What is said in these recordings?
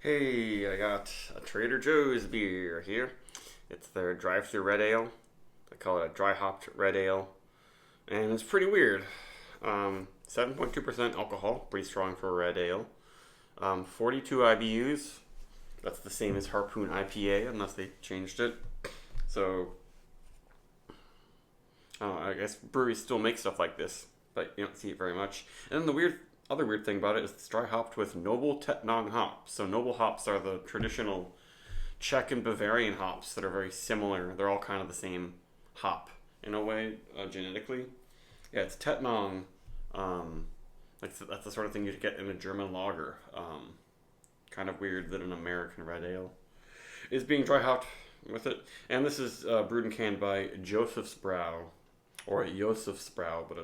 Hey, I got a Trader Joe's beer here. It's their drive-through red ale. They call it a dry hopped red ale, and it's pretty weird. 7.2% alcohol, pretty strong for a red ale. 42 IBUs. That's the same as Harpoon IPA, unless they changed it. So, I guess breweries still make stuff like this, but you don't see it very much. And then other weird thing about it is it's dry hopped with noble Tettnang hops. So noble hops are the traditional Czech and Bavarian hops that are very similar. They're all kind of the same hop in a way, genetically. Yeah, it's Tettnang. That's the sort of thing you'd get in a German lager. Kind of weird that an American red ale is being dry hopped with it. And this is brewed and canned by Joseph's Brow, or Joseph's Brow, but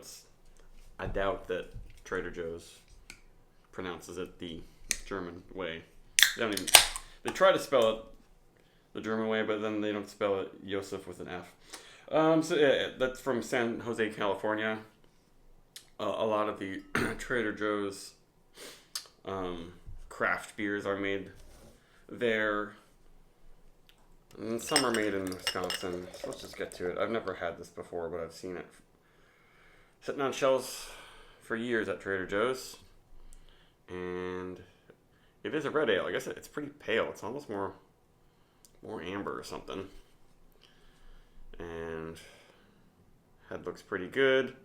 I doubt that Trader Joe's pronounces it the German way. They try to spell it the German way, but then they don't spell it Joseph with an F. That's from San Jose, California. A lot of the Trader Joe's craft beers are made there. And some are made in Wisconsin. So let's just get to it. I've never had this before, but I've seen it sitting on shelves for years at Trader Joe's. And it is a red ale. I guess it's pretty pale. It's almost more amber or something. And head looks pretty good.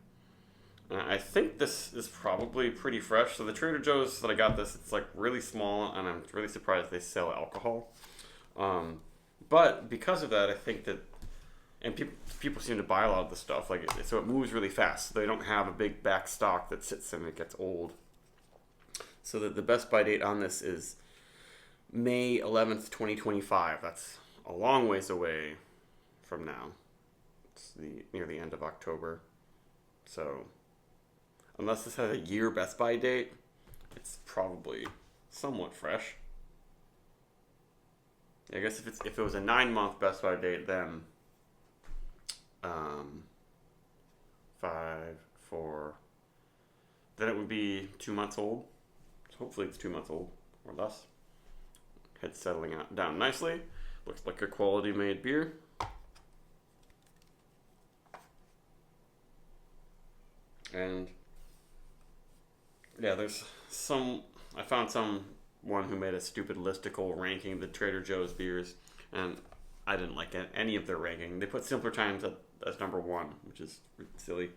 I think this is probably pretty fresh. So the Trader Joe's that I got this, it's like really small, and I'm really surprised they sell alcohol. But because of that, I think that, and people seem to buy a lot of the stuff, so it moves really fast. They don't have a big back stock that sits and it gets old. So that the best by date on this is May 11th, 2025. That's a long ways away from now. It's near the end of October. So unless this has a year best by date, it's probably somewhat fresh. I guess if it was a 9-month best by date, then 5, 4, then it would be 2 months old. So hopefully it's 2 months old or less. Head's settling down nicely. Looks like a quality made beer. And yeah, I found someone who made a stupid listicle ranking the Trader Joe's beers, and I didn't like any of their ranking. They put Simpler Times as number 1, which is silly.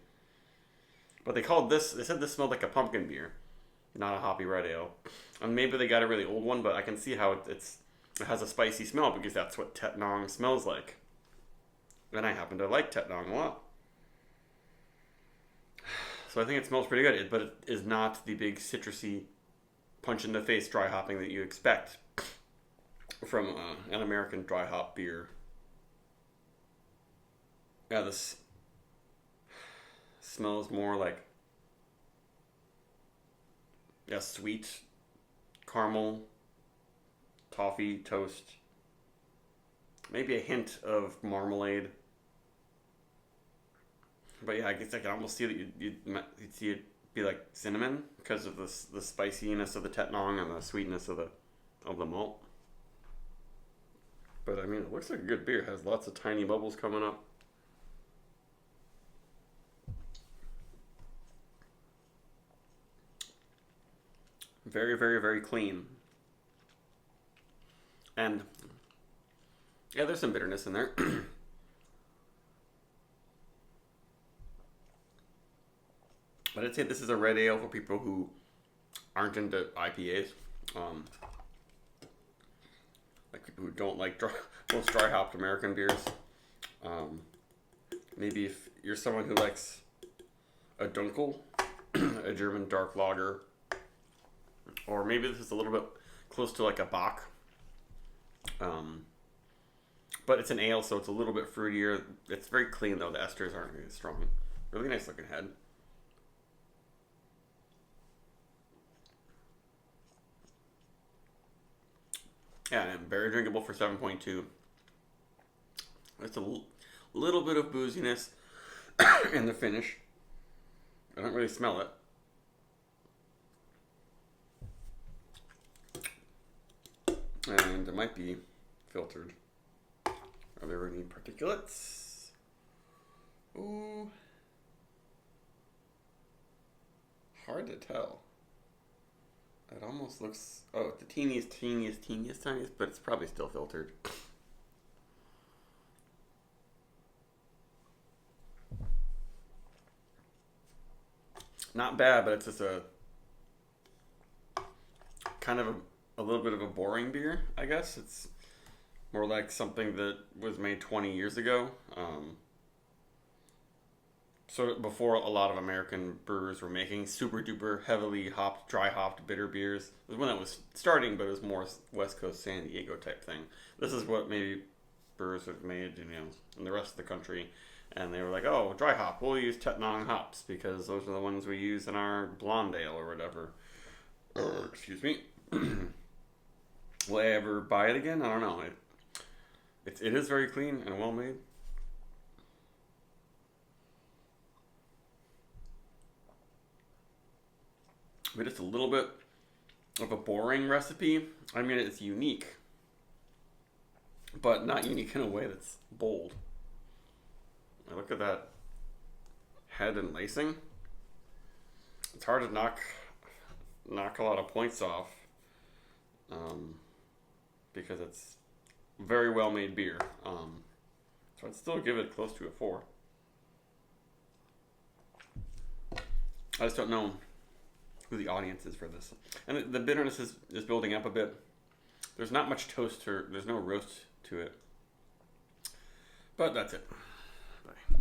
But they said this smelled like a pumpkin beer, not a hoppy red ale. And maybe they got a really old one, but I can see how it has a spicy smell because that's what Tettnang smells like. And I happen to like Tettnang a lot. So I think it smells pretty good, but it is not the big citrusy punch in the face dry hopping that you expect from an American dry hop beer. Yeah, this smells more like sweet caramel, toffee, toast, maybe a hint of marmalade. But yeah, I guess I can almost see that you'd see it be like cinnamon because of the spiciness of the Tettnang and the sweetness of the malt. But I mean, it looks like a good beer. It has lots of tiny bubbles coming up. Very, very, very clean. And yeah, there's some bitterness in there. But I'd say this is a red ale for people who aren't into IPAs. Like people who don't like most dry hopped American beers. Maybe if you're someone who likes a Dunkel, a German dark lager, or maybe this is a little bit close to like a Bock. But it's an ale, so it's a little bit fruitier. It's very clean though. The esters aren't really strong. Really nice looking head. Yeah, and very drinkable for 7.2. It's a little bit of booziness in the finish. I don't really smell it. And it might be filtered. Are there any particulates? Ooh. Hard to tell. It almost looks... Oh, the teeniest, but it's probably still filtered. Not bad, but it's just a... kind of a little bit of a boring beer, I guess. It's more like something that was made 20 years ago. So before a lot of American brewers were making super duper heavily hopped, dry hopped bitter beers. It was when that was starting, but it was more West Coast San Diego type thing. This is what maybe brewers have made, in the rest of the country. And they were like, oh, dry hop, we'll use Tetnong hops because those are the ones we use in our blonde ale or whatever. Excuse me. Will I ever buy it again? I don't know. It is very clean and well made. But it's a little bit of a boring recipe. I mean, it's unique, but not unique in a way that's bold. Now look at that head and lacing. It's hard to knock a lot of points off because it's very well made beer. So I'd still give it close to a 4. I just don't know who the audience is for this. And the bitterness is building up a bit. There's not much toast or there's no roast to it. But that's it.